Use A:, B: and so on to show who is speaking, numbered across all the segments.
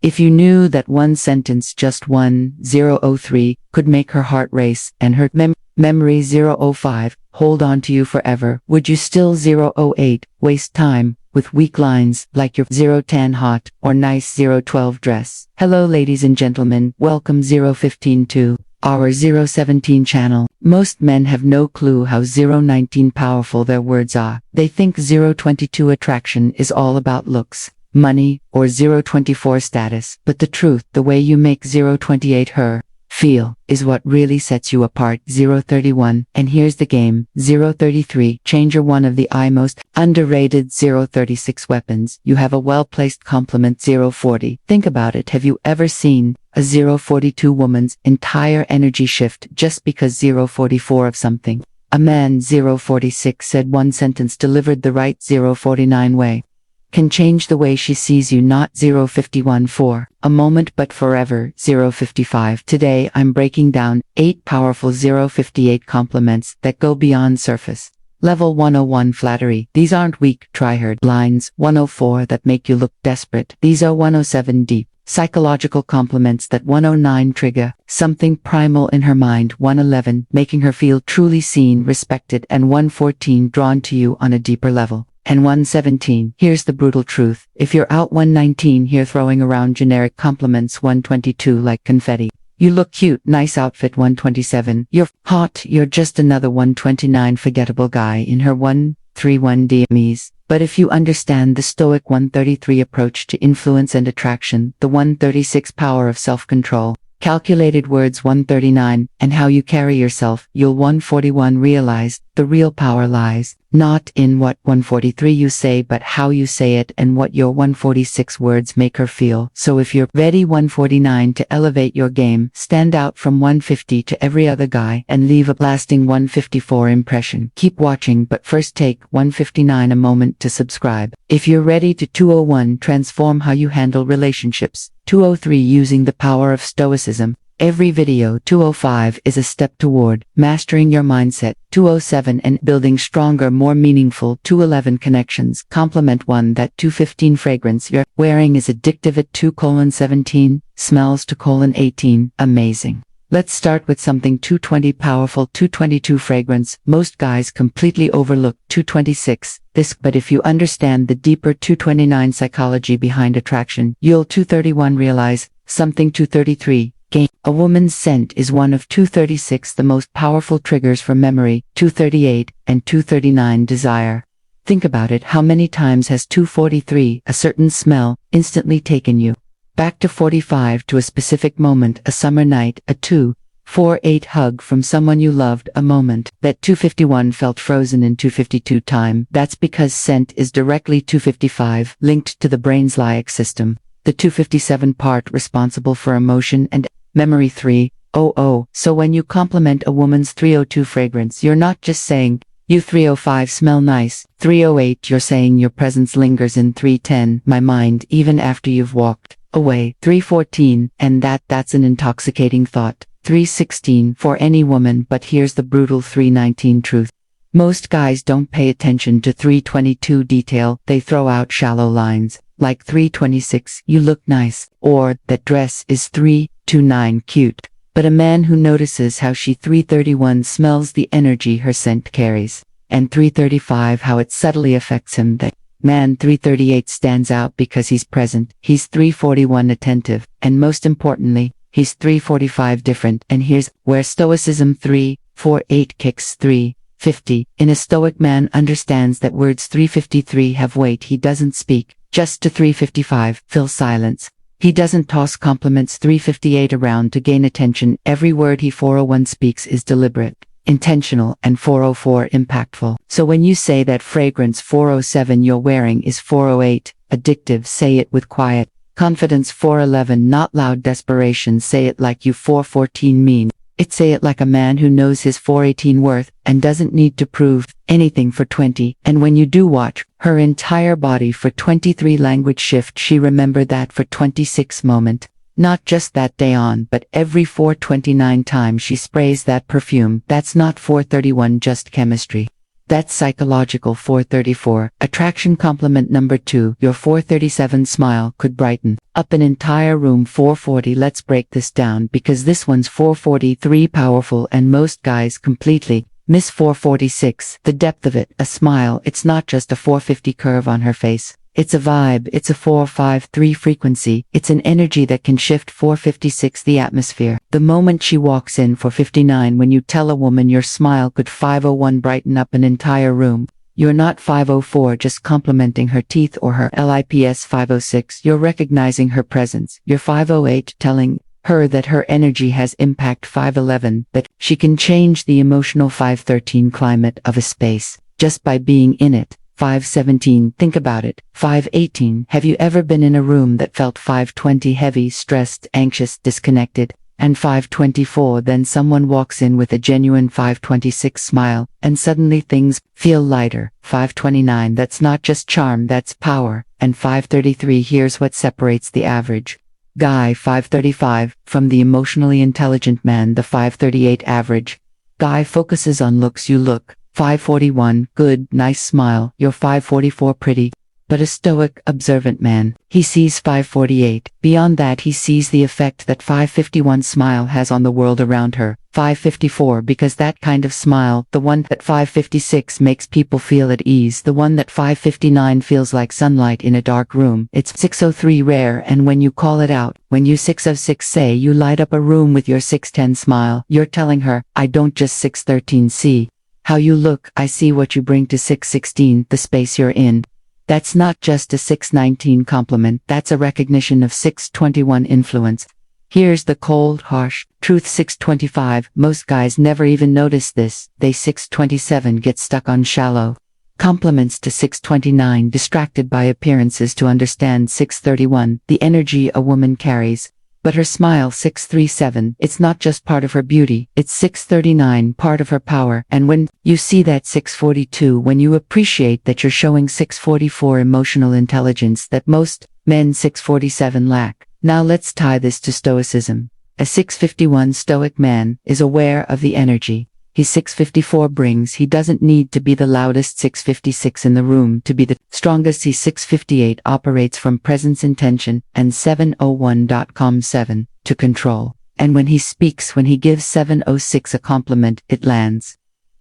A: If you knew that one sentence, just 1003, could make her heart race and her memory 005 hold on to you forever, would you still 008 waste time with weak lines like your 010 hot or nice 012 dress? Hello ladies and gentlemen, welcome 015 to our 017 channel. Most men have no clue how 019 powerful their words are. They think 022 attraction is all about looks, money, or 024 status, but the truth, the way you make 028 her feel, is what really sets you apart. 031, and here's the game. 033, changer, one of the most underrated 036 weapons. You have a well-placed compliment. 040, think about it, have you ever seen a 042 woman's entire energy shift just because 044 of something? A man 046 said one sentence delivered the right 049 way can change the way she sees you. Not 051 for a moment but forever. 055, today I'm breaking down 8 powerful 058 compliments that go beyond surface level. 101, flattery. These aren't weak, try-hard lines. 104, that make you look desperate. These are 107, deep psychological compliments that 109 trigger something primal in her mind. 111, making her feel truly seen, respected, and 114, drawn to you on a deeper level. And 117, here's the brutal truth. If you're out. 119, here throwing around generic compliments. 122, like confetti. You look cute, nice outfit. 127, you're hot, you're just another. 129, forgettable guy in her. 131, DMEs. But if you understand the Stoic 133 approach to influence and attraction, the 136 power of self-control, calculated words. 139, and how you carry yourself, you'll. 141, realize the real power lies not in what 143 you say but how you say it and what your 146 words make her feel. So if you're ready. 149, to elevate your game, stand out from 150 to every other guy and leave a lasting 154 impression. Keep watching, but first take 159 a moment to subscribe. If you're ready. To 201, transform how you handle relationships. 203, using the power of stoicism every video. 205 is a step toward mastering your mindset. 207, and building stronger, more meaningful. 211, connections. Compliment one. That 215, fragrance you're wearing is addictive. At 2:17, smells. 2:18, amazing. Let's start with something. 220, powerful. 222, fragrance. Most guys completely overlook 226, this, but if you understand the deeper 229 psychology behind attraction, you'll. 231, realize something. 233, gain. A woman's scent is one of 236 the most powerful triggers for memory. 238, and 239, desire. Think about it, how many times has 243, a certain smell, instantly taken you back to 45, to a specific moment, a summer night, a 248 hug from someone you loved, a moment that 251 felt frozen in 252 time. That's because scent is directly 255 linked to the brain's limbic system, the 257 part responsible for emotion and memory. 300, so when you compliment a woman's 302 fragrance, you're not just saying, you 305 smell nice. 308, you're saying your presence lingers in. 310, my mind, even after you've walked away. 314, and that's an intoxicating thought. 316, for any woman, but here's the brutal 319 truth. Most guys don't pay attention to 322 detail, they throw out shallow lines, like 326, you look nice, or that dress is 329 cute. But a man who notices how she 331 smells the energy her scent carries, and 335 how it subtly affects him, that man. 338 stands out because he's present, he's 341 attentive, and most importantly, he's 345 different. And here's where stoicism 348 kicks 350. In a stoic man understands that words 353 have weight. He doesn't speak just to 355, fill silence. He doesn't toss compliments 358 around to gain attention. Every word he 401 speaks is deliberate, intentional, and 404 impactful. So when you say that fragrance 407 you're wearing is 408 addictive, say it with quiet confidence. 411, not loud desperation, say it like you 414 mean it. Say it like a man who knows his 418 worth and doesn't need to prove anything for 20. And when you do watch her entire body for 23 language shift, she remember that for 26 moment. Not just that day on, but every 429 times she sprays that perfume. That's not 431 just chemistry. That's psychological. 434. Attraction compliment number 2. Your 437 smile could brighten up an entire room. 440. Let's break this down because this one's 443 powerful and most guys completely miss 446. The depth of it. A smile. It's not just a 450 curve on her face. It's a vibe. It's a 453 frequency. It's an energy that can shift. 456. The atmosphere. The moment she walks in. 459. When you tell a woman your smile could 501 brighten up an entire room, you're not 504 just complimenting her teeth or her lips. 506. You're recognizing her presence. You're 508 telling her that her energy has impact. 511. That she can change the emotional. 513. Climate of a space just by being in it. 517. Think about it. 518. Have you ever been in a room that felt 520 heavy, stressed, anxious, disconnected? And 524. Then someone walks in with a genuine 526 smile, and suddenly things feel lighter. 529. That's not just charm, that's power. And 533. Here's what separates the average guy. 535. From the emotionally intelligent man. The 538 average guy focuses on looks. You look. 541. Good, nice smile. You're 544. Pretty, but a stoic, observant man. He sees. 548. Beyond that, he sees the effect that 551 smile has on the world around her. 554. Because that kind of smile, the one that 556 makes people feel at ease, the one that 559 feels like sunlight in a dark room. It's 603 rare, and when you call it out, when you 606 say you light up a room with your 610 smile, you're telling her, I don't just 613 see how you look, I see what you bring to 616, the space you're in. That's not just a 619 compliment, that's a recognition of 621 influence. Here's the cold, harsh truth. 625. Most guys never even notice this. They 627 get stuck on shallow compliments to 629, distracted by appearances to understand. 631. The energy a woman carries. But her smile. 637. It's not just part of her beauty, it's 639 part of her power. And when you see that 642, when you appreciate that you're showing 644 emotional intelligence that most men 647 lack. Now let's tie this to stoicism. A 651 stoic man is aware of the energy his 654 brings. He doesn't need to be the loudest 656 in the room to be the strongest. He 658 operates from presence, intention, and 701.com 7 to control. And when he speaks, when he gives 706 a compliment, it lands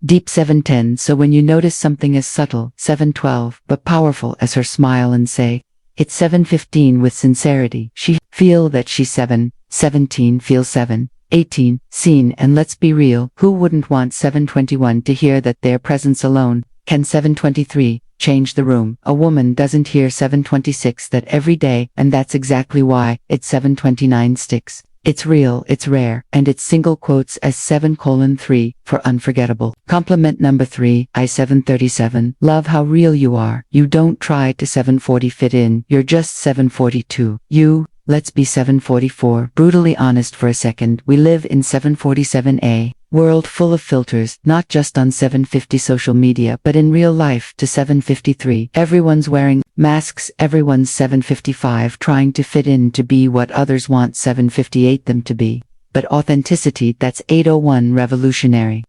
A: deep. 710. So when you notice something as subtle, 712, but powerful as her smile and say, it's 715 with sincerity, she feel that she's 717 feels 718 seen. And let's be real, who wouldn't want 721 to hear that their presence alone can 723 change the room? A woman doesn't hear 726 that every day, and that's exactly why it's 729 sticks. It's real, it's rare, and it's single quotes as 7:3 for unforgettable. Compliment number 3, I 737. Love how real you are. You don't try to 740 fit in, you're just 742. Let's be 744. Brutally honest for a second, we live in 747A world full of filters, not just on 750 social media but in real life. To 753, everyone's wearing masks, everyone's 755 trying to fit in to be what others want 758 them to be. But authenticity, that's 801 revolutionary.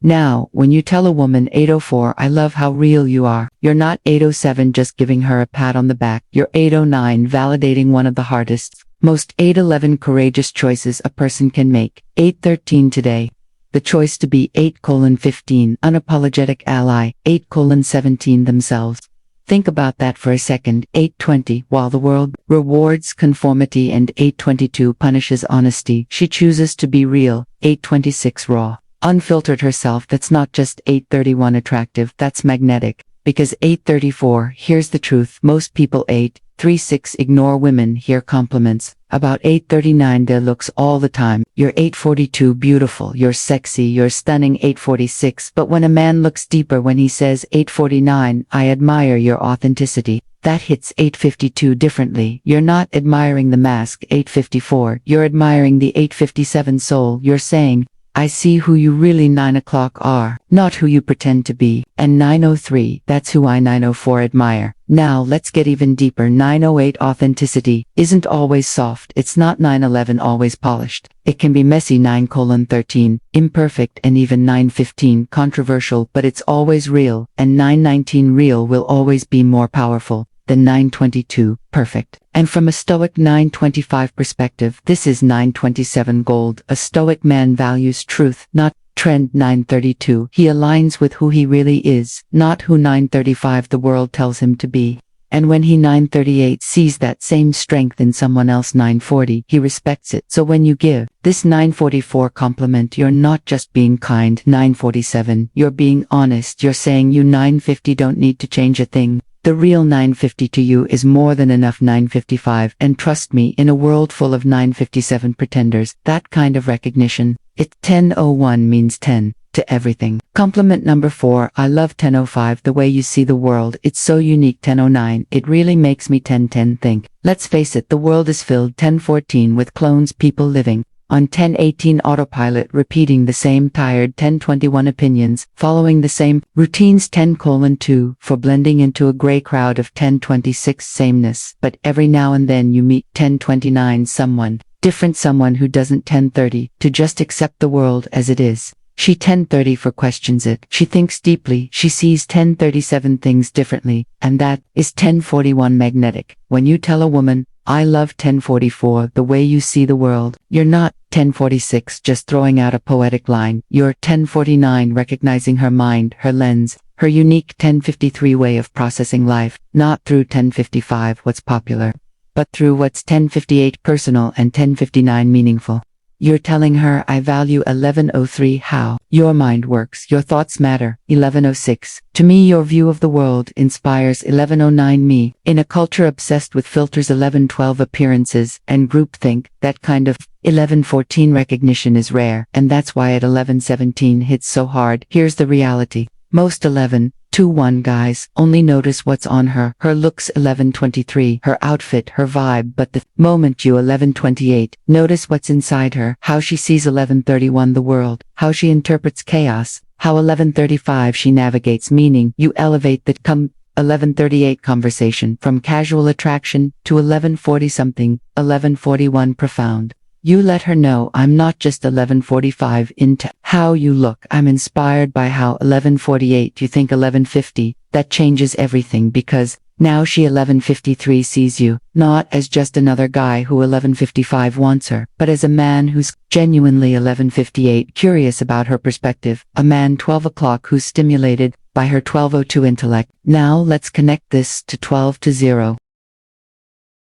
A: Now, when you tell a woman 804, I love how real you are, you're not 807 just giving her a pat on the back, you're 809 validating one of the hardest, most 811 courageous choices a person can make. 813 today. The choice to be 8:15 unapologetic ally, 8:17 themselves. Think about that for a second. 820, while the world rewards conformity and 822 punishes honesty, she chooses to be real. 826 raw, unfiltered herself. That's not just 831 attractive, that's magnetic. Because 834, here's the truth, most people 836 ignore women hear compliments about 839 their looks all the time. You're 842 beautiful, you're sexy, you're stunning. 846, but when a man looks deeper, when he says 849, I admire your authenticity, that hits 852 differently. You're not admiring the mask. 854, you're admiring the 857 soul. You're saying, I see who you really 9 o'clock are, not who you pretend to be. And 903, that's who I 904 admire. Now let's get even deeper. 908 authenticity isn't always soft. It's not 911 always polished. It can be messy 9:13, imperfect, and even 915 controversial, but it's always real, and 919 real will always be more powerful than 922 perfect. And from a Stoic 925 perspective, this is 927 gold. A Stoic man values truth, not trend. 932, he aligns with who he really is, not who 935 the world tells him to be. And when he 938 sees that same strength in someone else 940, he respects it. So when you give this 944 compliment, you're not just being kind. 947, you're being honest. You're saying you 950 don't need to change a thing. The real 950 to you is more than enough. 955, and trust me, in a world full of 957 pretenders, that kind of recognition, it 1001 means 10 to everything. Compliment number 4, I love 1005, the way you see the world, it's so unique. 1009, it really makes me 1010 think. Let's face it, the world is filled 1014 with clones, people living on 1018 autopilot, repeating the same tired 1021 opinions, following the same routines. 10:2 for blending into a gray crowd of 1026 sameness. But every now and then you meet 1029 someone different, someone who doesn't 1030 to just accept the world as it is. She 1034 questions it. She thinks deeply. She sees 1037 things differently, and that is 1041 magnetic. When you tell a woman, I love 1044, the way you see the world, you're not 1046 just throwing out a poetic line. You're 1049 recognizing her mind, her lens, her unique 1053 way of processing life, not through 1055 what's popular, but through what's 1058 personal and 1059 meaningful. You're telling her, I value 1103 how your mind works, your thoughts matter. 1106, to me your view of the world inspires. 1109 me, in a culture obsessed with filters. 1112 appearances and groupthink, that kind of 1114 recognition is rare, and that's why at 1117 hits so hard. Here's the reality. Most 1121 guys only notice what's on her, her looks. 1123, her outfit, her vibe, but the moment you 1128 notice what's inside her, how she sees. 1131 the world, how she interprets chaos, how 1135 she navigates meaning, you elevate that. 1138 conversation from casual attraction to 1140 something, 1141 profound. You let her know, I'm not just 1145 into how you look, I'm inspired by how. 1148 you think. 1150, that changes everything, because now she 1153 sees you, not as just another guy who 1155 wants her, but as a man who's genuinely. 1158 curious about her perspective, a man 12 o'clock who's stimulated by her 1202 intellect. Now let's connect this to 12 to 0.